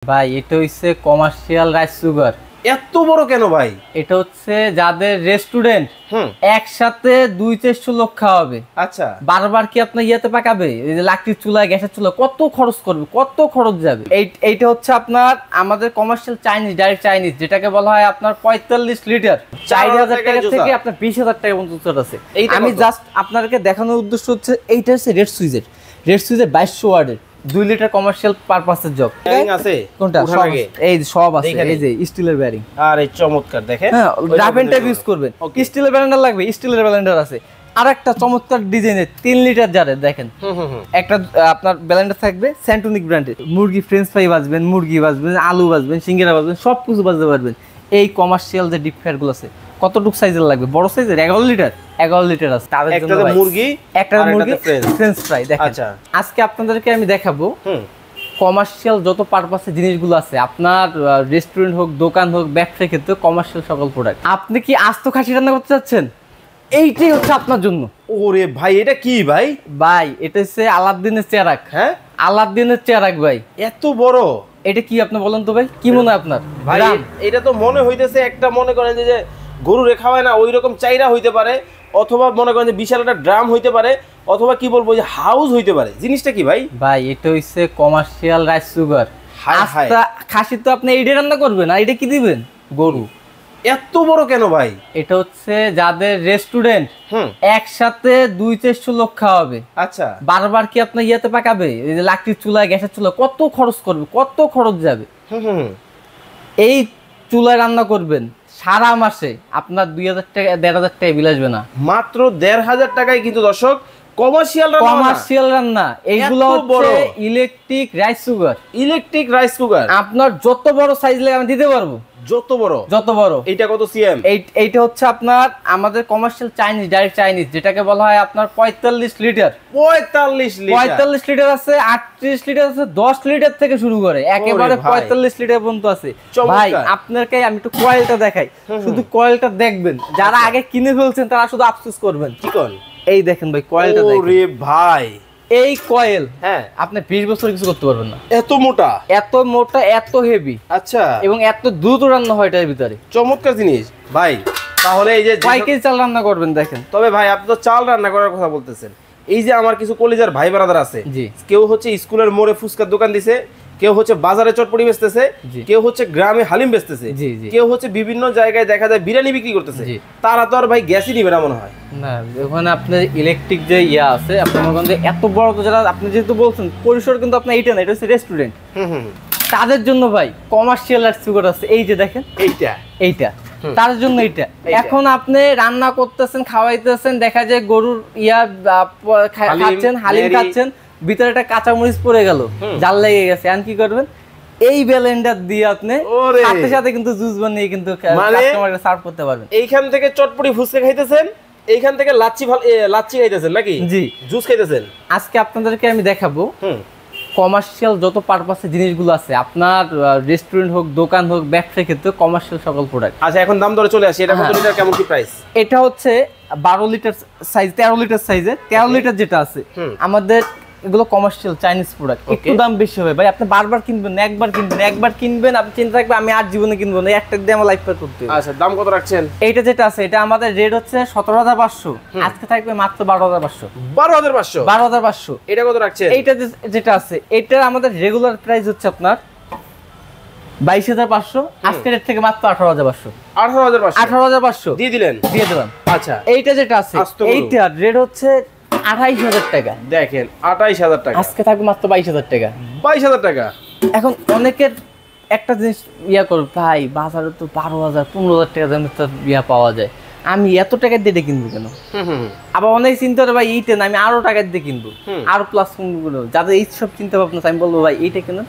ভাই এটা হচ্ছে কমার্শিয়াল রাইস সুগার। এত বড় কেন ভাই? এটা হচ্ছে যাদের রেস্টুরেন্ট একসাথে 200-400 লোক খাওয়াবে। আচ্ছা, বারবার কি আপনার ইয়াতে পাকাবে? এই যে লাকড়ির চুলা, গ্যাসের চুলা, কত খরচ করবে, কত খরচ যাবে। এইটা হচ্ছে আপনার আমাদের কমার্শিয়াল চাইনিজ, ডাইরেক্ট চাইনিজ, যেটাকে বলা হয় আপনার 45 লিটার 4000 টাকা থেকে আপনার 20000 টাকা পর্যন্ত আছে। আমি জাস্ট আপনাদেরকে দেখানোর উদ্দেশ্য হচ্ছে এইটা হচ্ছে রেড সুইজের 2200 ওয়াটের 2 লিটার কমার্শিয়াল পারপাসের জগ আছে। কোনটা? এই সব আছে, এই যে স্টিলের বেয়ারিং। আরে চমৎকার, দেখেন হ্যাঁ, রাফেন টাইপ ইউজ করবেন। স্টিলের ব্লেন্ডার লাগবে, স্টিলের ব্লেন্ডার আছে। আরেকটা চমৎকার ডিজাইনের 3 লিটার জারের দেখেন, একটা আপনার ব্লেন্ডার থাকবে সেন্টনিক ব্র্যান্ডের। মুরগি ফ্রেঞ্চ ফ্রাই ভাজবেন, মুরগি ভাজবেন, আলু ভাজবেন, সিঙ্গারা ভাজবেন, সব কিছু ভাজতে পারবেন। এই কমার্শিয়াল যে ডিপ ফ্রায়ার গুলো আছে, কতটুক সাইজের লাগবে? বড় সাইজের 11 লিটার আছে। তাদের জন্য মুরগি, একটা মুরগি ফ্রেঞ্চ ফ্রাই দেখেন। আচ্ছা, আজকে আপনাদেরকে আমি দেখাবো কমার্শিয়াল যত পারপাসে জিনিসগুলো আছে, আপনার রেস্টুরেন্ট হোক, দোকান হোক, ব্যবসার ক্ষেত্রে কমার্শিয়াল সকল প্রোডাক্ট। আপনি কি আস্ত খাসি রান্না করতে চাচ্ছেন? এইটাই হচ্ছে আপনার জন্য। ওরে ভাই, এটা কি ভাই? ভাই এটা হচ্ছে আলাদিনের চেরাক। হ্যাঁ, আলাদিনের চেরাক ভাই। এত বড় এটা কি আপনি বলেন তো ভাই, কি মনে হয় আপনার? ভাই এটা তো মনে হইতেছে একটা, মনে করেন যে গরু রেখা হয় না, ওই রকম চাইরা হইতে পারে, অথবা মনে করেন যে বিশাল একটা ড্রাম হইতে পারে, অথবা কি বলবো যে হাউস হইতে পারে। জিনিসটা কি ভাই? ভাই এটা হচ্ছে কমার্শিয়াল রাইস সুগার। আস্তা খাসি তো আপনি এইটা রান্না করবেন, আর এটা কি দিবেন? গরু। এত বড় কেন ভাই? এটা হচ্ছে যাদের রেস্টুরেন্ট একসাথে 200-400 লোক খাওয়াবে। আচ্ছা, বারবার কি আপনার ইয়াতে পাকাবে? এই যে লাকড়ির চুলা, গ্যাসের চুলা, কত খরচ করবে, কত খরচ যাবে। এই চুলায় রান্না করবেন, সারা মাসে আপনার 2000 টাকা 1500 টাকা বিল আসবে না। মাত্র 1500 টাকায় কিন্তু দর্শক কমার্শিয়াল রান্না। এইগুলো হচ্ছে ইলেকট্রিক রাইস সুগার। আপনার যত বড় সাইজ লাগে আমি দিতে পারবো, যত বড়। এটা কত সিএম? এইটা হচ্ছে আপনার আমাদের কমার্শিয়াল চাইনিজ, ডাইরেক্ট চাইনিজ, যেটাকে বলা হয় আপনার 45 লিটার 45 লিটার আছে, 38 লিটার আছে, 10 লিটার থেকে শুরু করে একেবারে 45 লিটার পর্যন্ত আছে। ভাই আপনাকে আমি একটু কয়েলটা দেখাই, শুধু কয়েলটা দেখবেন। যারা আগে কিনে ফেলছেন তারা শুধু আফসোস করবেন। কি কোন? এই দেখেন ভাই, কয়েলটা দেখেন। ওরে ভাই, এই কয়েল হ্যাঁ আপনি 20 বছর কিছু করতে পারবেন না। এত মোটা, এত হেভি। আচ্ছা, এবং এত দ্রুত রান্না হয় এটার ভিতরে। চমৎকার জিনিস ভাই। তাহলে এই যে কয় কেজি চাল রান্না করবেন দেখেন। তবে ভাই আপনি তো চাল রান্না করার কথা বলতেছেন। এই যে আমার কিছু কলিজার ভাই ব্রাদার আছে, কেউ হচ্ছে স্কুলের মোড়ে ফুচকার দোকান দিছে, কেউ হচ্ছে বাজারে চটপটি বেচতেছে, কেউ হচ্ছে গ্রামে হালিম বেচতেছে, কেউ হচ্ছে বিভিন্ন জায়গায় দেখা যায় বিরিয়ানি বিক্রি করতেছে। তারা তো আর ভাই গ্যাসই নিবে না মনে হয়। না, ওখানে আপনার ইলেকট্রিক যে ইয়া আছে, আপনার মনে এত বড় তো, যারা আপনি যেহেতু বলছেন পরিসর কিন্তু আপনার এইটা না, এটা হচ্ছে রেস্টুরেন্ট। তাদের জন্য ভাই কমার্শিয়াল রাইস সুগার আছে। এই যে দেখেন, এইটা তাদের জন্য। এইটা এখন আপনি রান্না করতেছেন, খাওয়াইতেছেন, দেখা যায় গরুর ইয়া খাচ্ছেন, হালিম খাচ্ছেন, ভিতরে একটা কাঁচামরিচ পড়ে গেল, জাল লেগে গেছে, আর কি করবেন? এই ব্লেন্ডার দিয়ে আপনি সাথে সাথে কিন্তু জুস বানিয়ে কিন্তু কাস্টমারকে সার্ভ করতে পারবেন। এইখান থেকে চটপটি ফুচকা খাইতেছেন, এইখান থেকে লাচ্ছি খাইতেছেন নাকি? জি, জুস খাইতেছেন। আজকে আপনাদেরকে আমি দেখাবো কমার্শিয়াল যত পারপাসে জিনিসগুলো আছে, আপনার রেস্টুরেন্ট হোক, দোকান হোক, ব্যবসার ক্ষেত্রে কমার্শিয়াল সকল প্রোডাক্ট। আচ্ছা, এখন দাম ধরে চলে আসি। এটা কত লিটার, কেমন কি প্রাইস? এটা হচ্ছে 12 লিটার সাইজ, 13 লিটার সাইজের। 13 লিটার যেটা আছে আমাদের, এগুলো কমার্শিয়াল চাইনিজ প্রোডাক্ট। একটু দাম বেশি হবে ভাই। আপনি বারবার কিনবেন, একবার কিনবেন, আপনি চিন্তা রাখবেন আমি আর জীবনে কিনবো না, একটা দিয়ে আমার লাইফ পার করতে হবে। আচ্ছা, দাম কত রাখছেন? এইটা যেটা আছে, এটা আমাদের রেট হচ্ছে 17,500, আজকে থাকবে মাত্র 12,500। 12,500। এটা কত রাখছেন? এইটা যেটা আছে, এটা আমাদের রেগুলার প্রাইস হচ্ছে আপনার 22,500, আজকের রেট থেকে মাত্র 18,500। 18,500 দিয়ে দিলেন? দিয়ে দিলাম। আচ্ছা, এইটা যেটা আছে, এইটা রেট হচ্ছে 28,000 টাকা। দেখেন, 28,000 টাকা, আজকে থাকবে মাত্র 22,000 টাকা। 22,000 টাকা। এখন অনেকের একটা জিনিস ইয়া করবে, ভাই বাজারে তো 12,000 15,000 টাকা দামের ইয়া পাওয়া যায়, আমি এত টাকা দিয়ে কিনবো কেন? আবার অনেক চিন্তা করে ভাই এইটা না, আমি আরো টাকা দিয়ে কিনবো, আরো প্লাস কিনবো। যাদের এইসব চিন্তা ভাবনা, আমি বলবো ভাই এইটা কেন,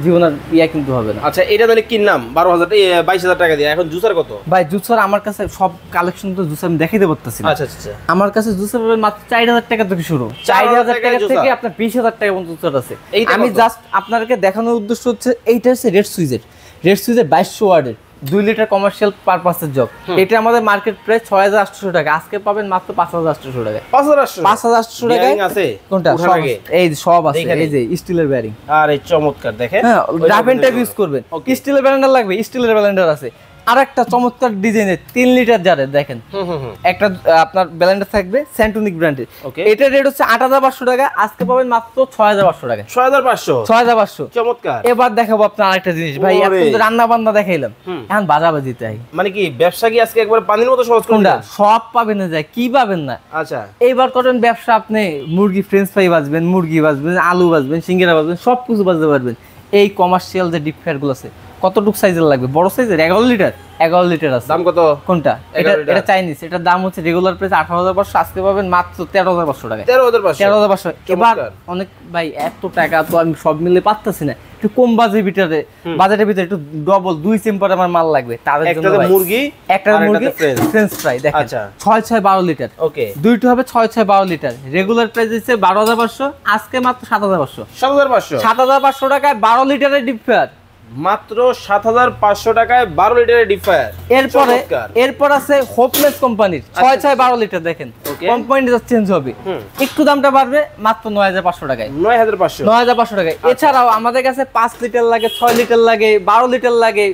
জীবনের ইয়া কিন্তু হবে না। আচ্ছা, এটা তাহলে কিনলাম 22,000 টাকা দিয়ে। এখন জুসার কত? ভাই জুসার আমার কাছে সব কালেকশন তো জুসার আমি দেখাইতে পারতেছি। আচ্ছা আচ্ছা, আমার কাছে জুসার মাত্র 4,000 টাকা থেকে শুরু। 4,000 টাকা থেকে আপনার 20,000 টাকা পর্যন্ত জুসার আছে। আমি জাস্ট আপনাদেরকে দেখানোর উদ্দেশ্য হচ্ছে এইটা হচ্ছে রেড সুইজের 2200 ওয়াটের 2 লিটার কমার্শিয়াল পারপাসের জগ। এটা আমাদের মার্কেট প্রাইস 6800 টাকা, আজকে পাবেন মাত্র 5800 টাকা। 5800 টাকা আছে কোনটা? এই সব আছে, এই যে স্টিলের বেয়ারিং। আরে চমৎকার, দেখেন হ্যাঁ, রাফ এন্ড টাইপ ইউজ করবেন। স্টিলের ব্লেন্ডার লাগবে, স্টিলের ব্লেন্ডার আছে। আরেকটা চমৎকার ডিজাইনের 3 লিটার জারের দেখেন, একটা আপনার ব্লেন্ডার থাকবে সেন্টনিক ব্র্যান্ডের। এটা রেট হচ্ছে 8500 টাকা, আজকে পাবেন মাত্র 6500 টাকা। 6500 চমৎকার। এবার দেখাবো আপনার আরেকটা জিনিস ভাই, এত রান্না বান্না দেখাইলাম, এখন বাজাবাজি তাই মানে কি ব্যবসা কি আজকে একবার পানির মতো সহজ করে দেন? সব পাবেন না, যায় কি পাবেন না। আচ্ছা, এইবার করেন ব্যবসা, আপনি মুরগি ফ্রেঞ্চ ফ্রাই বাজবেন, মুরগি বাজবেন, আলু বাজবেন, সিঙ্গারা বাজবেন, সব কিছু বাজতে পারবেন। এই কমার্শিয়াল যে ডিপ ফ্রায়ার গুলো আছে, কতটুক সাইজের লাগবে? বড় সাইজের 11 লিটার আছে। দাম কত? কোনটা? এটা চাইনিজ, এটার দাম হচ্ছে রেগুলার প্রাইস 18500, আজকে পাবেন মাত্র 13500 টাকা। 13500। এবার অনেক ভাই এত টাকা তো আমি সব মিলে পাচ্ছি না, একটু কম বাজেটের ভিতরে একটু ডবল 2 চেম্বার আমার মাল লাগবে, তাদের জন্য একটা মুরগি ফ্রেঞ্চ ফ্রাই দেখেন 6-6-12 লিটার। ওকে, দুইটা হবে 6-6-12 লিটার। রেগুলার প্রাইস হচ্ছে 12500, আজকে মাত্র 7500। 7500 টাকায় 12 লিটারের ডিপ ফ্রায়ার, মাত্র 7500 টাকায় 12 লিটারের ডিপ ফ্রায়ার। এরপর আছে হোপলেস কোম্পানির 6-6-12 লিটার দেখেন, কোম্পানি চেঞ্জ হবে, একটু দামটা বাড়বে, মাত্র 9500 টাকায়। 9500 টাকায়। এছাড়াও আমাদের কাছে 5 লিটার লাগে, 6 লিটার লাগে, 12 লিটার লাগে,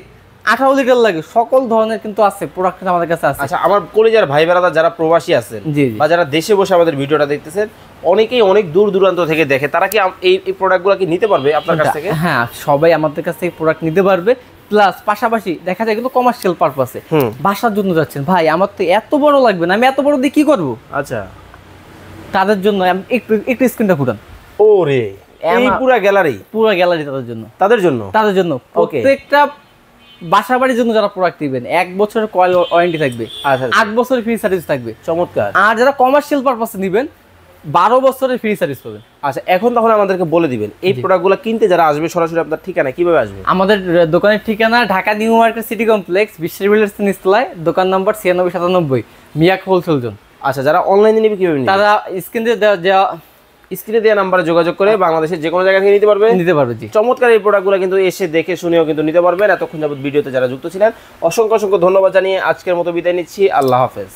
18 লিটার লাগে, সকল ধরনের কিন্তু আছে প্রোডাক্ট আমাদের কাছে আছে। আচ্ছা, আমার কলিজার ভাই বেরাদা যারা প্রবাসী আছেন বা যারা দেশে বসে আমাদের ভিডিওটা দেখতেছেন, অনেকেই অনেক দূর দূরান্ত থেকে দেখে, তারা কি এই প্রোডাক্টগুলো কি নিতে পারবে আপনার কাছ থেকে? হ্যাঁ, সবাই আমাদের কাছ থেকে প্রোডাক্ট নিতে পারবে। প্লাস পাশাপাশি দেখা যায় কিন্তু কমার্শিয়াল পারপাসে বাসার জন্য যাচ্ছেন, ভাই আমার তো এত বড় লাগবে না, আমি এত বড় দিয়ে কি করব? আচ্ছা, তাদের জন্য একটু স্ক্রিনটা ফুটান। ওরে, এই পুরো গ্যালারি তাদের জন্য প্রত্যেকটা বাসা বাড়ির জন্য যারা প্রোডাক্ট দিবেন 1 বছরের কয়েল ওয়ারেন্টি থাকবে, 8 বছরের ফ্রি সার্ভিস থাকবে। চমৎকার। আর যারা কমার্শিয়াল পারপাসে নেবেন 12 বছরের ফ্রি সার্ভিস পাবেন। আচ্ছা, এখন তখন আমাদেরকে বলে দিবেন এই প্রোডাক্টগুলো কিনতে যারা আসবে সরাসরি আপনার ঠিকানা কিভাবে আসবে? আমাদের দোকানের ঠিকানা Dhaka new market city complex, বিশ্বের বিল্ডার্স নিচতলায়, দোকান নম্বর 9697 মিয়াক হোলসেল জোন। আচ্ছা, যারা অনলাইনে নেবে কিভাবে নেবে? তারা স্ক্রিনে দেওয়া নাম্বারে যোগাযোগ করে বাংলাদেশের যে কোনো জায়গা থেকে নিতে পারবে। জি, চমৎকার এই প্রোডাক্টগুলো কিন্তু এসে দেখে শুনেও কিন্তু নিতে পারবেন। এতক্ষণ যাবত ভিডিওতে যারা যুক্ত ছিলেন অসংখ্য ধন্যবাদ জানিয়ে আজকের মতো বিদায় নিচ্ছি। আল্লাহ হাফেজ।